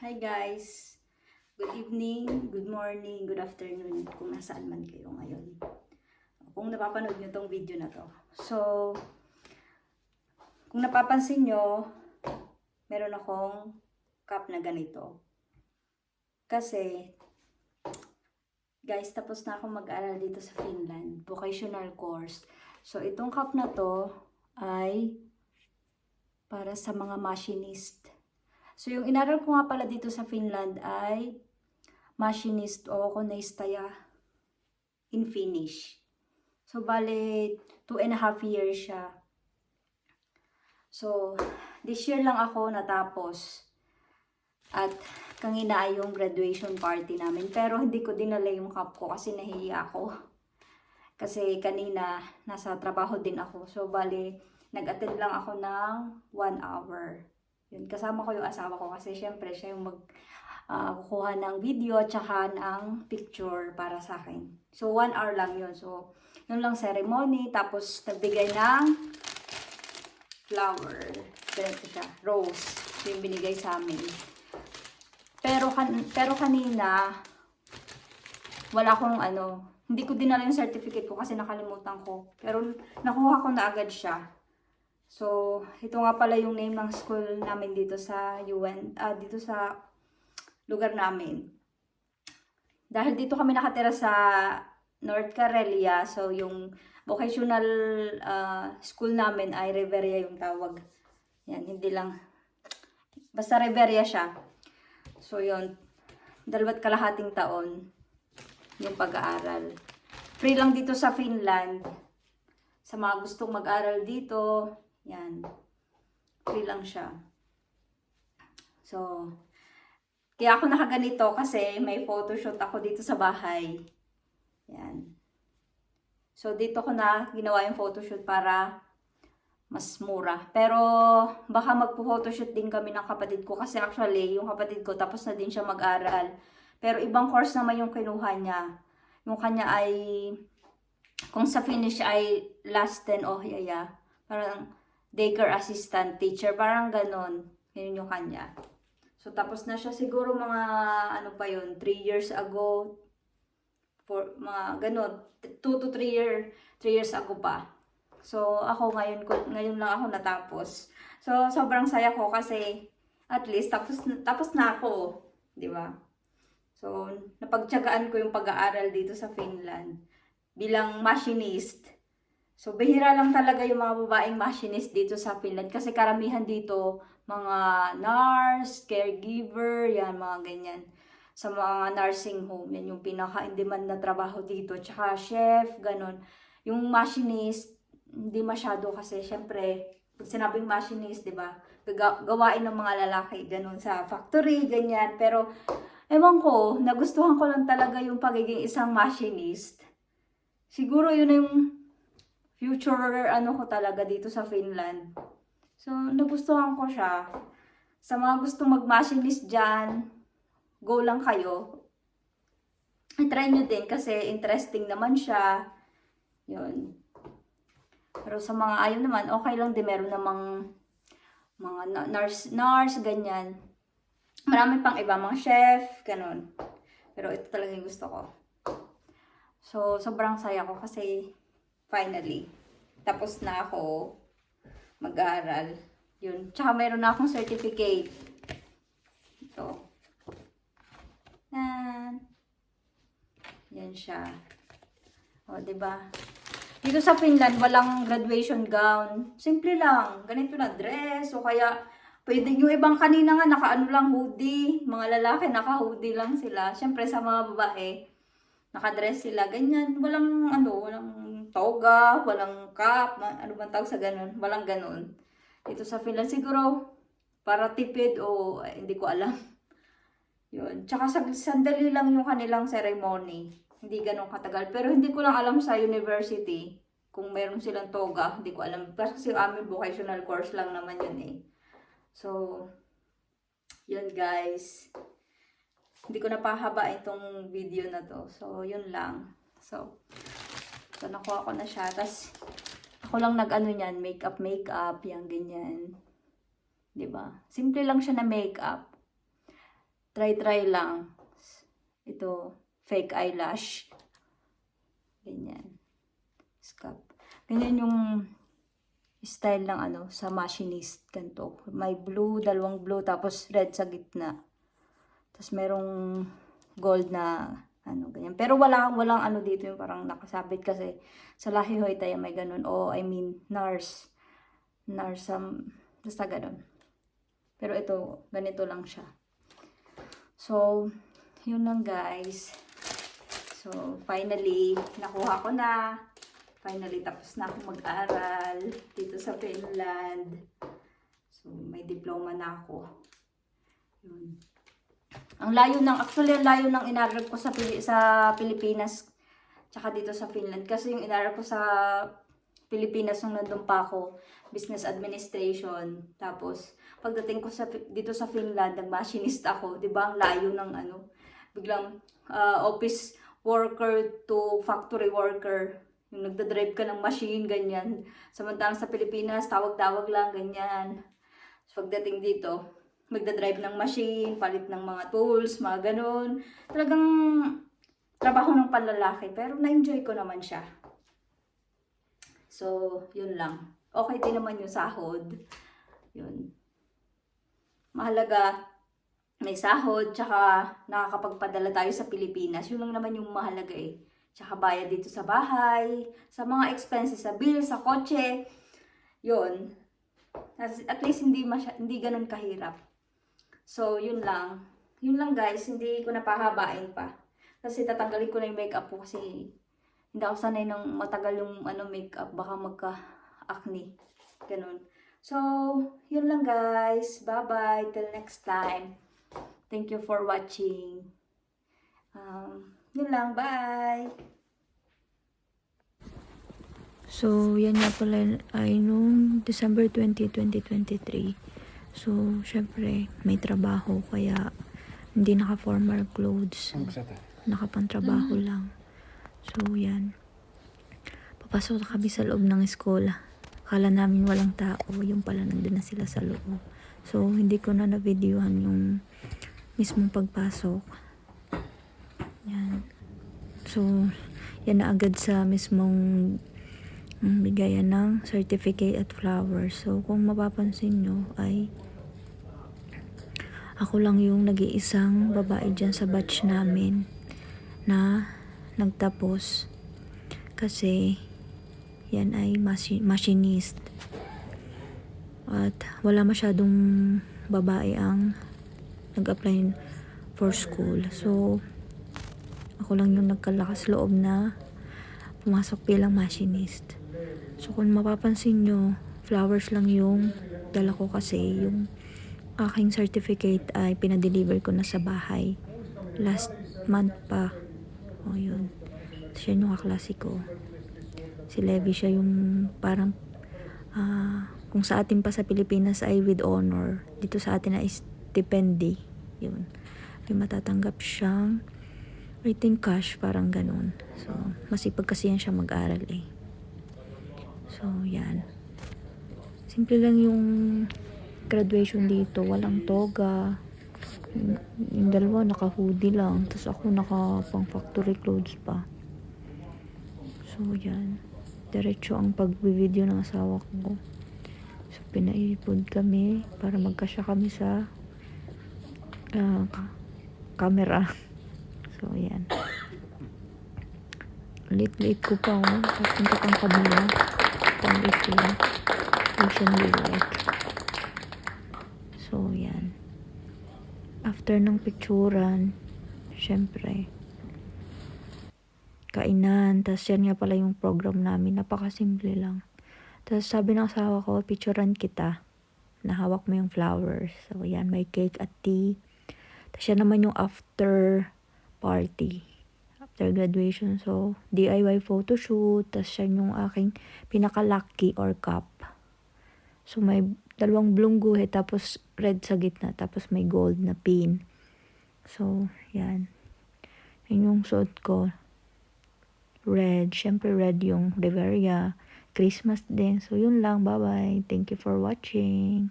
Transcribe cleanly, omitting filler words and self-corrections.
Hi guys! Good evening, good morning, good afternoon kung nasaan man kayo ngayon. Kung napapanood nyo tong video na to. So, kung napapansin nyo, meron akong cup na ganito. Kasi, guys, tapos na akong mag-aral dito sa Finland. Vocational course. So, itong cup na to ay para sa mga machinist. So, yung inaral ko nga pala dito sa Finland ay machinist o konistaya in Finnish. So, bale, 2.5 years siya. So, this year lang ako natapos. At kanina ay yung graduation party namin. Pero hindi ko dinala yung cup ko kasi nahihiya ako. Kasi kanina, nasa trabaho din ako. So, bale, nag-attend lang ako ng 1 hour. Yun, kasama ko yung asawa ko kasi syempre siya yung kukuha ng video at saka ng picture para sa akin. So, 1 hour lang yun. So, yun lang ceremony. Tapos, nagbigay ng flower. Ganito siya. Rose. Yung binigay sa amin. Pero kanina, wala akong hindi ko dinala yung certificate ko kasi nakalimutan ko. Pero, nakuha ko na agad siya. So, ito nga pala yung name ng school namin dito sa dito sa lugar namin. Dahil dito kami nakatira sa North Karelia, so yung vocational school namin ay Reveria yung tawag. Yan, hindi lang. Basta Reveria siya. So, yun. 2.5 taon yung pag-aaral. Free lang dito sa Finland. Sa mga gustong mag-aral dito, yan. Free lang siya. So, kaya ako nakaganito kasi may photoshoot ako dito sa bahay. Yan. So, dito ko na ginawa yung photoshoot para mas mura. Pero, baka magpo-photoshoot din kami ng kapatid ko kasi actually, yung kapatid ko tapos na din siya mag-aral. Pero, ibang course naman yung kinuha niya. Yung kanya ay, kung sa Finnish ay last 10 o yaya. Parang, daycare assistant teacher, parang ganon. Yun yung kanya. So, tapos na siya siguro mga, 3 years ago. For mga ganon, 2 to 3 years ago pa. So, ako ngayon lang ako natapos. So, sobrang saya ko kasi, at least, tapos na ako. Di ba? So, napagtiyagaan ko yung pag-aaral dito sa Finland. Bilang machinist. So, bihira lang talaga yung mga babaeng machinist dito sa Finland. Kasi karamihan dito, mga nurse, caregiver, yan, mga ganyan. Sa mga nursing home, yan yung pinaka-in-demand na trabaho dito. Tsaka chef, ganon. Yung machinist, hindi masyado kasi, syempre, pag sinabing machinist, di ba, gawain ng mga lalaki, ganon, sa factory, ganyan. Pero, ewan ko, nagustuhan ko lang talaga yung pagiging isang machinist. Siguro yun yung future ko talaga dito sa Finland. So, nagustuhan ko siya. Sa mga gusto mag-machinist dyan, go lang kayo. I-try nyo din kasi interesting naman siya. Yun. Pero sa mga ayaw naman, okay lang din. Meron namang mga nurse, ganyan. Marami pang iba, mga chef, ganun. Pero ito talaga yung gusto ko. So, sobrang saya ko kasi finally, tapos na ako mag-aaral. Yun. Tsaka meron na akong certificate. Ito. Yan siya. O, diba? Dito sa Finland, walang graduation gown. Simple lang. Ganito na dress. O kaya, pwede yung ibang kanina nga, naka-ano lang hoodie. Mga lalaki, naka-hoodie lang sila. Siyempre, sa mga babae, nakadress sila. Ganyan. Walang toga, walang cap, ano bang tawag sa ganun? Walang ganun. Dito sa Finland, siguro, para tipid o hindi ko alam. Yun. Tsaka sandali lang yung kanilang ceremony. Hindi ganun katagal. Pero hindi ko lang alam sa university kung meron silang toga. Hindi ko alam. Kasi amin vocational course lang naman yun eh. So, yun guys. Hindi ko napahaba itong video na to. So, yun lang. So, nakuha ko na siya. Tapos, ako lang nag-ano niyan, makeup, yan, ganyan. 'Di ba? Simple lang siya na makeup. Try lang. Ito, fake eyelash. Ganyan. Scalp. Ganyan yung style ng ano, sa machinist. Ganito. May blue, dalawang blue, tapos red sa gitna. Tapos merong gold na ano, ganyan. Pero walang ano dito yung parang nakasabit kasi sa Lahi Hoy tayo may ganun. O I mean, NARS. NARS, basta ganun. Pero ito, ganito lang siya. So, yun lang guys. So, finally, nakuha ko na. Finally, tapos na ako mag-aral dito sa Finland. So, may diploma na ako. Yun. Ang layo ng, actually, ang layo ng inaral ko sa Pilipinas, tsaka dito sa Finland. Kasi yung inaral ko sa Pilipinas nung nandun pa ako, business administration. Tapos, pagdating ko dito sa Finland, nag-machinist ako. Diba? Ang layo ng ano, biglang office worker to factory worker. Yung nagdadrive ka ng machine, ganyan. Samantalang sa Pilipinas, tawag-tawag lang, ganyan. So, pagdating dito, magdadrive ng machine, palit ng mga tools, mga ganun. Talagang trabaho ng panlalaki, pero na-enjoy ko naman siya. So, yun lang. Okay din naman yung sahod. Yun. Mahalaga, may sahod, tsaka nakakapagpadala tayo sa Pilipinas. Yun lang naman yung mahalaga eh. Tsaka bayad dito sa bahay, sa mga expenses, sa bill, sa kotse. Yun. At least hindi ganun kahirap. So, yun lang. Yun lang guys, hindi ko napahabain pa. Kasi tatanggalin ko na yung makeup ko kasi hindi ako sanay ng matagal yung makeup. Baka magka-acne. Ganun. So, yun lang guys. Bye-bye. Till next time. Thank you for watching. Yun lang. Bye! So, yan nga pala ay nung December 20, 2023. So, syempre, may trabaho kaya hindi naka-formal clothes. Nakapantrabaho lang. So, yan. Papasok na kami sa loob ng eskwela. Akala namin walang tao. Yung pala nandun na sila sa loob. So, hindi ko na na-videohan yung mismong pagpasok. Yan. So, yan na agad sa mismong bigayan ng certificate at flowers. So, kung mapapansin nyo ay ako lang yung nag-iisang babae dyan sa batch namin na nagtapos. Kasi, yan ay machinist. At wala masyadong babae ang nag-apply for school. So, ako lang yung nagkalakas loob na pumasok bilang machinist. So, kung mapapansin nyo, flowers lang yung dala ko kasi yung aking certificate ay pinadeliver ko na sa bahay. Last month pa. O, yun. Siya yung kaklase ko. Si Levi, siya yung parang kung sa atin pa sa Pilipinas ay with honor. Dito sa atin ay stipendi. Yun. May matatanggap siyang I think cash, parang ganun. So, masipag kasi yan siya mag-aral eh. So, yan. Simple lang yung graduation dito. Walang toga. Yung dalawa naka-hoodie lang. Tapos ako naka-pang factory clothes pa. So, yan. Diretso ang pag-video ng asawa ko. So, pinaipod kami para magkasya kami sa camera. So, yan. Late ko pa, papunta kang kabila. Pang ito lang. Ocean Light. So, yan. After ng picturan, syempre, kainan. Tapos, yan nga pala yung program namin. Napakasimple lang. Tapos, sabi ng asawa ko, picturan kita. Nahawak mo yung flowers. So, yan. May cake at tea. Tapos, yan naman yung after party after graduation. So, DIY photoshoot. Tapos, yan yung aking pinaka-lucky or cup. So, may dalawang blong guhe. Tapos, red sa gitna. Tapos, may gold na pin. So, yan. Yan yung suot ko. Red. Syempre, red yung Riveria. Christmas din. So, yun lang. Bye-bye. Thank you for watching.